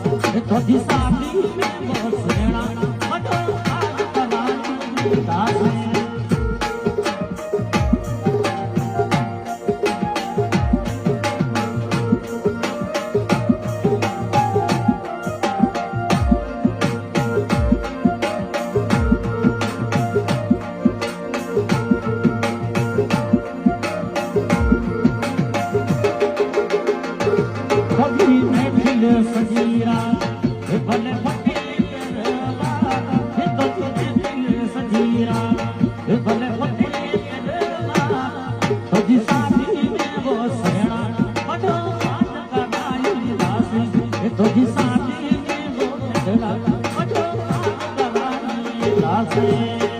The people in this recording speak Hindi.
तो शादी में वो सेना बड़ो आज करानी दास सजीरा भले फकीरा तो दिल सजीरा भले फकीरा तो शादी में वो सेना बड़ो आज करानी दास तो शादी में वो सेना बड़ो आज करानी दास